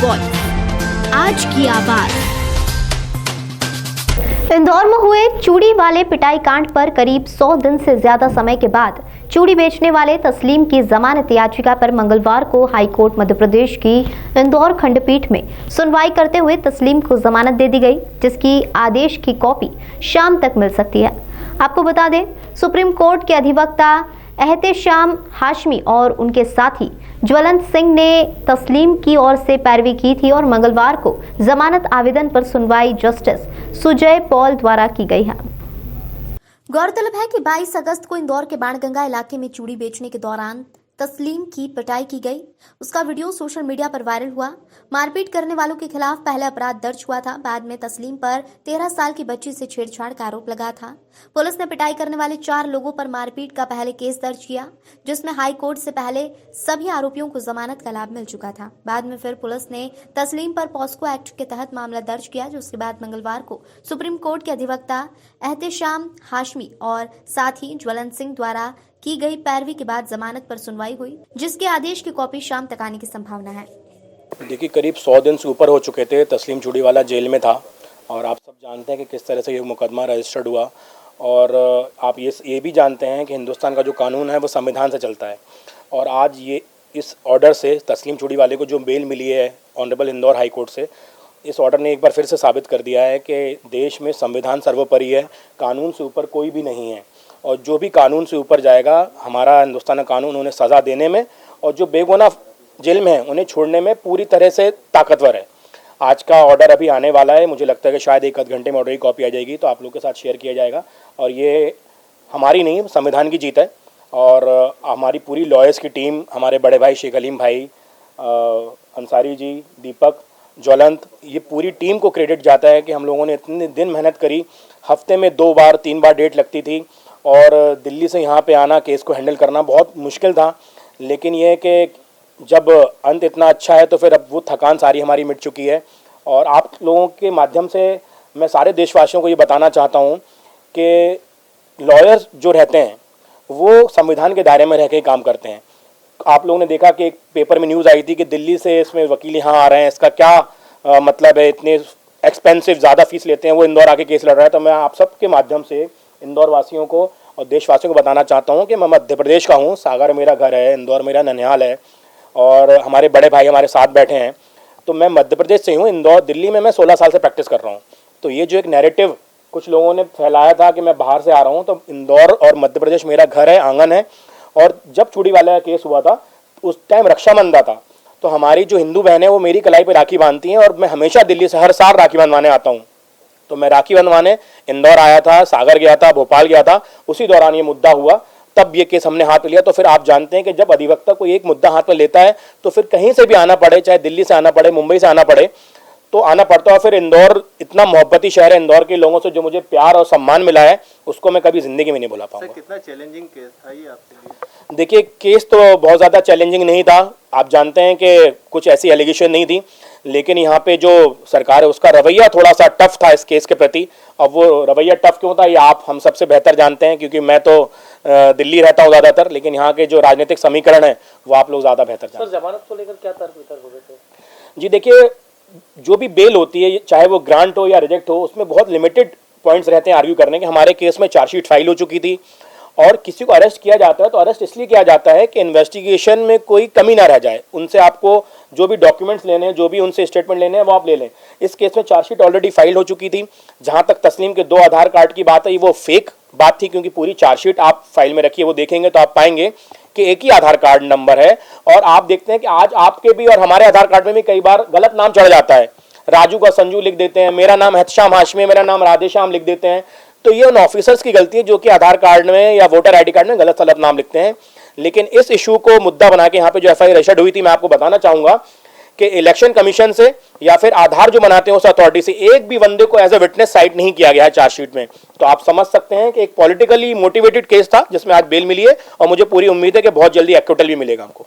Voice, आज की आवाज। इंदौर में हुए चूड़ी वाले पिटाई कांड पर करीब 100 दिन से ज्यादा समय के बाद चूड़ी बेचने वाले तस्लीम की जमानत याचिका पर मंगलवार को हाईकोर्ट मध्य प्रदेश की इंदौर खंडपीठ में सुनवाई करते हुए तस्लीम को जमानत दे दी गई, जिसकी आदेश की कॉपी शाम तक मिल सकती है। आपको बता दें, सुप्रीम कोर्ट के अधिवक्ता एहतेशाम हाशमी और उनके साथी ज्वलंत सिंह ने तस्लीम की ओर से पैरवी की थी और मंगलवार को जमानत आवेदन पर सुनवाई जस्टिस सुजय पॉल द्वारा की गई है। गौरतलब है कि 22 अगस्त को इंदौर के बाणगंगा इलाके में चूड़ी बेचने के दौरान तस्लीम की पिटाई की गई। उसका वीडियो सोशल मीडिया पर वायरल हुआ। मारपीट करने वालों के खिलाफ पहले अपराध दर्ज हुआ था। बाद में तस्लीम पर 13 साल की बच्ची से छेड़छाड़ का आरोप लगा था। पुलिस ने पिटाई करने वाले 4 लोगों पर मारपीट का पहले केस दर्ज किया, जिसमें हाई कोर्ट से पहले सभी आरोपियों को जमानत का लाभ मिल चुका था। बाद में फिर पुलिस ने तस्लीम पर पॉस्को एक्ट के तहत मामला दर्ज किया, जिसके बाद मंगलवार को सुप्रीम कोर्ट के अधिवक्ता एहतेशाम हाशमी और साथी ज्वलंत सिंह द्वारा की गई पैरवी के बाद जमानत पर सुनवाई हुई, जिसके आदेश की कॉपी शाम तक आने की संभावना है। देखिए, करीब 100 दिन से ऊपर हो चुके थे। तस्लीम चूड़ीवाला जेल में था और आप सब जानते हैं कि किस तरह से ये मुकदमा रजिस्टर्ड हुआ। और आप ये भी जानते हैं कि हिंदुस्तान का जो कानून है वो संविधान से चलता है। और आज ये इस ऑर्डर से तस्लीम चूड़ीवाले को जो बेल मिली है ऑनरेबल इंदौर हाई कोर्ट से, इस ऑर्डर ने एक बार फिर से साबित कर दिया है कि देश में संविधान सर्वोपरि है, कानून से ऊपर कोई भी नहीं है। और जो भी कानून से ऊपर जाएगा, हमारा हिंदुस्तान का कानून उन्हें सज़ा देने में और जो बेगुनाह जेल में है उन्हें छोड़ने में पूरी तरह से ताकतवर है। आज का ऑर्डर अभी आने वाला है। मुझे लगता है कि शायद 1 आध घंटे में ऑर्डर की कॉपी आ जाएगी, तो आप लोगों के साथ शेयर किया जाएगा। और ये हमारी नहीं, संविधान की जीत है। और हमारी पूरी लॉयर्स की टीम, हमारे बड़े भाई शेख अलीम भाई, अंसारी जी, दीपक, ज्वलंत, ये पूरी टीम को क्रेडिट जाता है कि हम लोगों ने इतने दिन मेहनत करी। हफ्ते में 2 बार 3 बार डेट लगती थी और दिल्ली से यहाँ पे आना, केस को हैंडल करना बहुत मुश्किल था। लेकिन ये है कि जब अंत इतना अच्छा है तो फिर अब वो थकान सारी हमारी मिट चुकी है। और आप लोगों के माध्यम से मैं सारे देशवासियों को ये बताना चाहता हूँ कि लॉयर्स जो रहते हैं वो संविधान के दायरे में रह के ही काम करते हैं। आप लोगों ने देखा कि एक पेपर में न्यूज़ आई थी कि दिल्ली से इसमें वकील यहाँ आ रहे हैं, इसका क्या मतलब है, इतने एक्सपेंसिव ज़्यादा फीस लेते हैं, वो इंदौर आके केस लड़ रहा है। तो मैं आप सबके माध्यम से इंदौर वासियों को और देशवासियों को बताना चाहता हूँ कि मैं मध्य प्रदेश का हूँ, सागर मेरा घर है, इंदौर मेरा ननिहाल है और हमारे बड़े भाई हमारे साथ बैठे हैं। तो मैं मध्य प्रदेश से हूँ। इंदौर, दिल्ली में मैं 16 साल से प्रैक्टिस कर रहा हूँ। तो ये जो एक नैरेटिव कुछ लोगों ने फैलाया था कि मैं बाहर से आ रहा हूँ, तो इंदौर और मध्य प्रदेश मेरा घर है, आंगन है। और जब चूड़ीवाला का केस हुआ था उस टाइम रक्षाबंधन था, तो हमारी जो हिंदू बहन है वो मेरी कलाई पर राखी बांधती हैं और मैं हमेशा दिल्ली से हर साल राखी बंधवाने आता हूँ। तो मैं राखी बंधवाने इंदौर आया था, सागर गया था, भोपाल गया था। उसी दौरान ये मुद्दा हुआ, तब ये केस हमने हाथ में लिया। तो फिर आप जानते हैं कि जब अधिवक्ता कोई एक मुद्दा हाथ में लेता है तो फिर कहीं से भी आना पड़े, चाहे दिल्ली से आना पड़े, मुंबई से आना पड़े, तो आना पड़ता है। फिर इंदौर इतना मोहब्बती शहर है, इंदौर के लोगों से जो मुझे प्यार और सम्मान मिला है उसको मैं कभी जिंदगी में नहीं भुला पाऊंगा। कितना चैलेंजिंग केस था ये आपके लिए? देखिए, केस तो बहुत ज़्यादा चैलेंजिंग नहीं था। आप जानते हैं कि कुछ ऐसी एलिगेशन नहीं थी, लेकिन यहाँ पे जो सरकार है उसका रवैया थोड़ा सा टफ था इस केस के प्रति। अब वो रवैया टफ क्यों था ये आप हम सबसे बेहतर जानते हैं, क्योंकि मैं तो दिल्ली रहता हूँ ज़्यादातर, लेकिन यहाँ के जो राजनीतिक समीकरण है वो आप लोग ज़्यादा बेहतर जानते हैं। सर, जमानत को लेकर क्या तर्क वितर्क हो गए थे? जी देखिए, जो भी बेल होती है, चाहे वो ग्रांट हो या रिजेक्ट हो, उसमें बहुत लिमिटेड पॉइंट्स रहते हैं आर्ग्यू करने के। हमारे केस में चार्जशीट फाइल हो चुकी थी और किसी को अरेस्ट किया जाता है तो अरेस्ट इसलिए किया जाता है कि इन्वेस्टिगेशन में कोई कमी ना रह जाए। उनसे आपको जो भी डॉक्यूमेंट्स लेने हैं, जो भी उनसे स्टेटमेंट लेने हैं, वो आप ले लें। इस केस में चार्जशीट ऑलरेडी फाइल हो चुकी थी। जहां तक तस्लीम के 2 आधार कार्ड की बात है, वो फेक बात थी, क्योंकि पूरी चार्जशीट आप फाइल में रखिए, वो देखेंगे तो आप पाएंगे कि एक ही आधार कार्ड नंबर है। और आप देखते हैं कि आज आपके भी और हमारे आधार कार्ड में भी कई बार गलत नाम चढ़ जाता है। राजू का संजू लिख देते हैं, मेरा नाम एहतेशाम हाशमी, मेरा नाम राधेश्याम लिख देते हैं। तो ये उन ऑफिसर्स की गलती है जो कि आधार कार्ड में या वोटर आईडी कार्ड में गलत सलत नाम लिखते हैं। लेकिन इस इशू को मुद्दा बना के यहाँ पे जो एफआईआर रजिस्टर्ड हुई थी, मैं आपको बताना चाहूंगा कि इलेक्शन कमीशन से या फिर आधार जो बनाते हैं उस अथॉरिटी से एक भी बंदे को एज ए विटनेस साइट नहीं किया गया है चार्जशीट में। तो आप समझ सकते हैं कि एक पॉलिटिकली मोटिवेटेड केस था जिसमें आज बेल मिली है और मुझे पूरी उम्मीद है कि बहुत जल्दी एक्विटल भी मिलेगा हमको।